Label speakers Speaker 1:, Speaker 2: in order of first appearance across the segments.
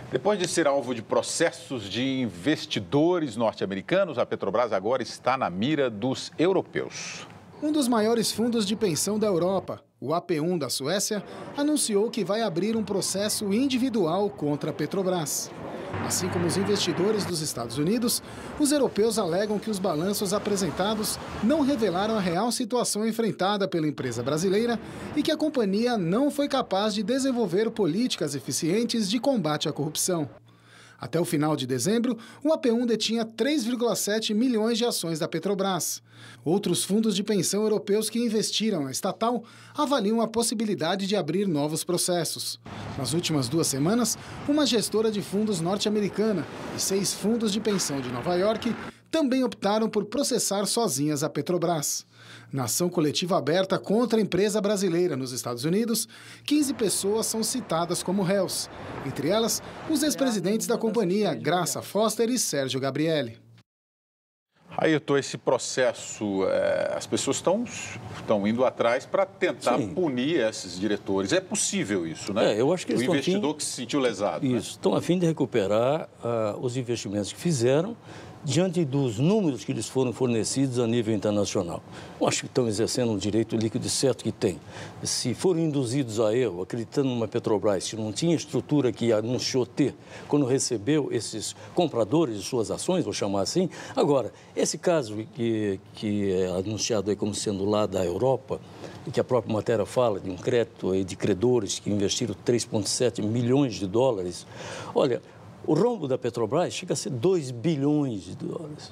Speaker 1: Depois de ser alvo de processos de investidores norte-americanos, a Petrobras agora está na mira dos europeus.
Speaker 2: Um dos maiores fundos de pensão da Europa, o AP1 da Suécia, anunciou que vai abrir um processo individual contra a Petrobras. Assim como os investidores dos Estados Unidos, os europeus alegam que os balanços apresentados não revelaram a real situação enfrentada pela empresa brasileira e que a companhia não foi capaz de desenvolver políticas eficientes de combate à corrupção. Até o final de dezembro, o AP1 detinha 3,7 milhões de ações da Petrobras. Outros fundos de pensão europeus que investiram na estatal avaliam a possibilidade de abrir novos processos. Nas últimas 2 semanas, uma gestora de fundos norte-americana e 6 fundos de pensão de Nova York também optaram por processar sozinhas a Petrobras. Na ação coletiva aberta contra a empresa brasileira nos Estados Unidos, 15 pessoas são citadas como réus. Entre elas, os ex-presidentes da companhia, Graça Foster e Sérgio Gabrielli.
Speaker 1: Ayrton, esse processo, as pessoas estão indo atrás para tentar punir esses diretores. É possível isso, né?
Speaker 3: Eu acho que eles
Speaker 1: o investidor que se sentiu lesado.
Speaker 3: Isso, né? Estão a fim de recuperar os investimentos que fizeram diante dos números que lhes foram fornecidos a nível internacional. Eu acho que estão exercendo um direito líquido certo que tem. Se forem induzidos a erro, acreditando numa Petrobras que não tinha estrutura que anunciou ter quando recebeu esses compradores de suas ações, vou chamar assim. Agora, esse caso que é anunciado aí como sendo lá da Europa, e que a própria matéria fala de um crédito aí de credores que investiram 3,7 milhões de dólares, olha, o rombo da Petrobras chega a ser 2 bilhões de dólares.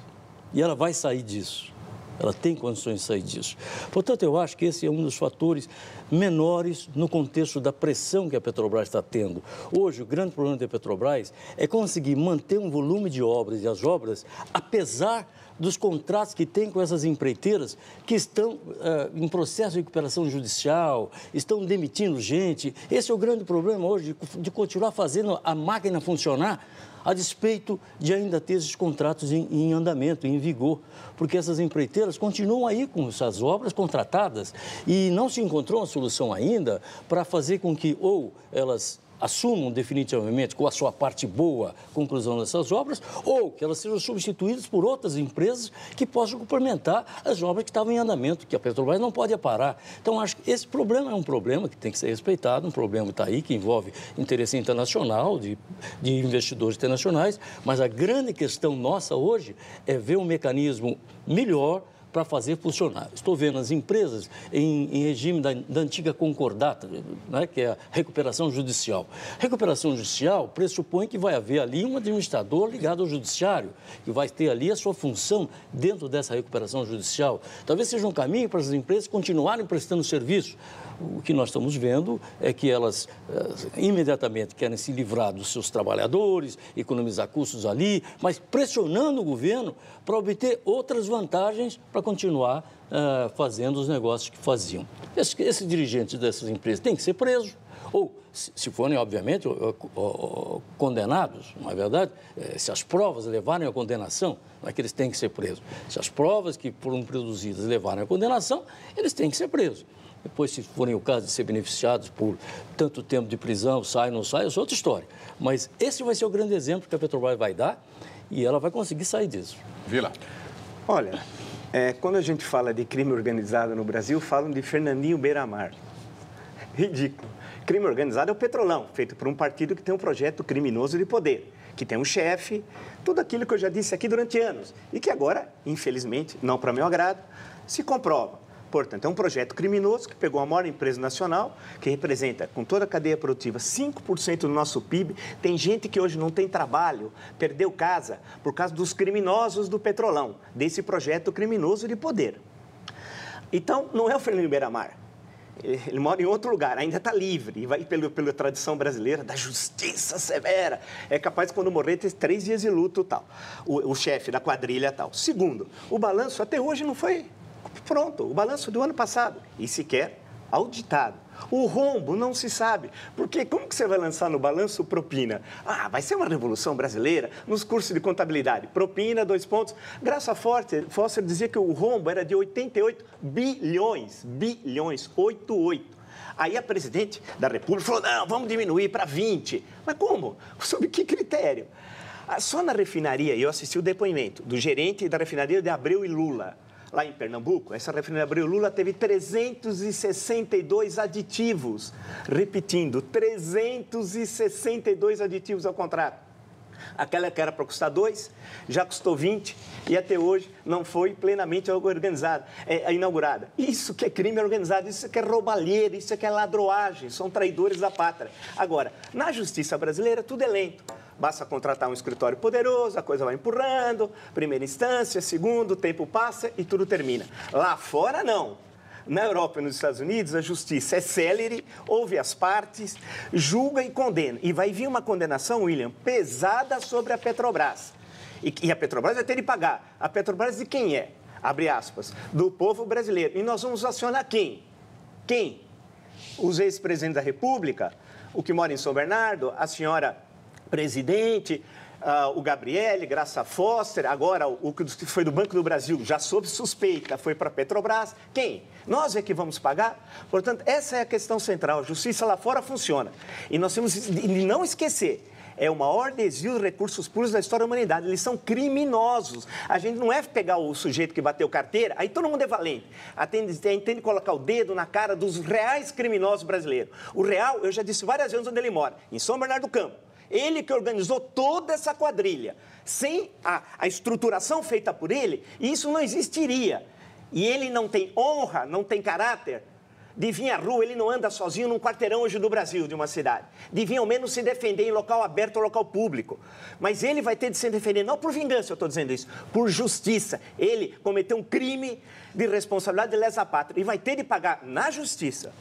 Speaker 3: E ela vai sair disso. Ela tem condições de sair disso. Portanto, eu acho que esse é um dos fatores menores no contexto da pressão que a Petrobras está tendo. Hoje, o grande problema da Petrobras é conseguir manter um volume de obras e as obras, apesar dos contratos que tem com essas empreiteiras que estão em processo de recuperação judicial, estão demitindo gente. Esse é o grande problema hoje, de continuar fazendo a máquina funcionar a despeito de ainda ter esses contratos em andamento, em vigor, porque essas empreiteiras continuam aí com essas obras contratadas e não se encontrou uma solução ainda para fazer com que ou elas assumam definitivamente com a sua parte boa a conclusão dessas obras ou que elas sejam substituídas por outras empresas que possam complementar as obras que estavam em andamento, que a Petrobras não pode parar. Então, acho que esse problema é um problema que tem que ser respeitado, um problema que está aí, que envolve interesse internacional, de investidores internacionais, mas a grande questão nossa hoje é ver um mecanismo melhor para fazer funcionar. Estou vendo as empresas em regime da antiga concordata, né, que é a recuperação judicial. Recuperação judicial pressupõe que vai haver ali um administrador ligado ao judiciário, que vai ter ali a sua função dentro dessa recuperação judicial. Talvez seja um caminho para as empresas continuarem prestando serviço. O que nós estamos vendo é que elas imediatamente querem se livrar dos seus trabalhadores, economizar custos ali, mas pressionando o governo para obter outras vantagens para continuar fazendo os negócios que faziam. Esses dirigentes dessas empresas têm que ser presos, ou, se forem, obviamente, condenados, não é verdade? Se as provas levarem à condenação, não é que eles têm que ser presos. Se as provas que foram produzidas levarem à condenação, eles têm que ser presos. Depois, se forem o caso de ser beneficiados por tanto tempo de prisão, sai, não sai, é outra história. Mas esse vai ser o grande exemplo que a Petrobras vai dar e ela vai conseguir sair disso.
Speaker 1: Vila.
Speaker 4: Olha, quando a gente fala de crime organizado no Brasil, falam de Fernandinho Beiramar. Ridículo. Crime organizado é o Petrolão, feito por um partido que tem um projeto criminoso de poder, que tem um chefe, tudo aquilo que eu já disse aqui durante anos e que agora, infelizmente, não para meu agrado, se comprova. Portanto, é um projeto criminoso que pegou a maior empresa nacional, que representa, com toda a cadeia produtiva, 5% do nosso PIB. Tem gente que hoje não tem trabalho, perdeu casa, por causa dos criminosos do Petrolão, desse projeto criminoso de poder. Então, não é o Fernando Beiramar. Ele mora em outro lugar, ainda está livre, e vai pela tradição brasileira da justiça severa. É capaz, quando morrer, ter 3 dias de luto tal. O chefe da quadrilha tal. Segundo, o balanço até hoje não foi pronto, o balanço do ano passado, e sequer auditado. O rombo não se sabe, porque como que você vai lançar no balanço propina? Vai ser uma revolução brasileira nos cursos de contabilidade. Propina, 2 pontos. Graça Foster dizia que o rombo era de 88 bilhões, 88. Aí a presidente da República falou, não, vamos diminuir para 20. Mas como? Sob que critério? Só na refinaria, eu assisti o depoimento do gerente da refinaria de Abreu e Lula, lá em Pernambuco. Essa refinaria de Abreu e Lula teve 362 aditivos. Repetindo, 362 aditivos ao contrato. Aquela que era para custar 2, já custou 20 e até hoje não foi plenamente inaugurada. Isso que é crime organizado, isso que é roubalheira, isso que é ladroagem, são traidores da pátria. Agora, na justiça brasileira, tudo é lento. Basta contratar um escritório poderoso, a coisa vai empurrando, primeira instância, segundo, o tempo passa e tudo termina. Lá fora, não. Na Europa e nos Estados Unidos, a justiça é célere, ouve as partes, julga e condena. E vai vir uma condenação, William, pesada sobre a Petrobras. E a Petrobras vai ter de pagar. A Petrobras de quem é? Abre aspas. Do povo brasileiro. E nós vamos acionar quem? Quem? Os ex-presidentes da República, o que mora em São Bernardo, a senhora presidente, o Gabriele, Graça Foster, agora o que foi do Banco do Brasil, já sob suspeita, foi para a Petrobras. Quem? Nós é que vamos pagar? Portanto, essa é a questão central. A justiça lá fora funciona. E nós temos de não esquecer, é o maior desvio de recursos públicos da história da humanidade. Eles são criminosos. A gente não é pegar o sujeito que bateu carteira, aí todo mundo é valente. Tem de colocar o dedo na cara dos reais criminosos brasileiros. O real, eu já disse várias vezes onde ele mora, em São Bernardo do Campo. Ele que organizou toda essa quadrilha. Sem a estruturação feita por ele, isso não existiria. E ele não tem honra, não tem caráter de vir à rua, ele não anda sozinho num quarteirão hoje do Brasil, de uma cidade. De vir ao menos se defender em local aberto ou local público. Mas ele vai ter de se defender, não por vingança, eu estou dizendo isso, por justiça. Ele cometeu um crime de responsabilidade de lesa pátria e vai ter de pagar na justiça.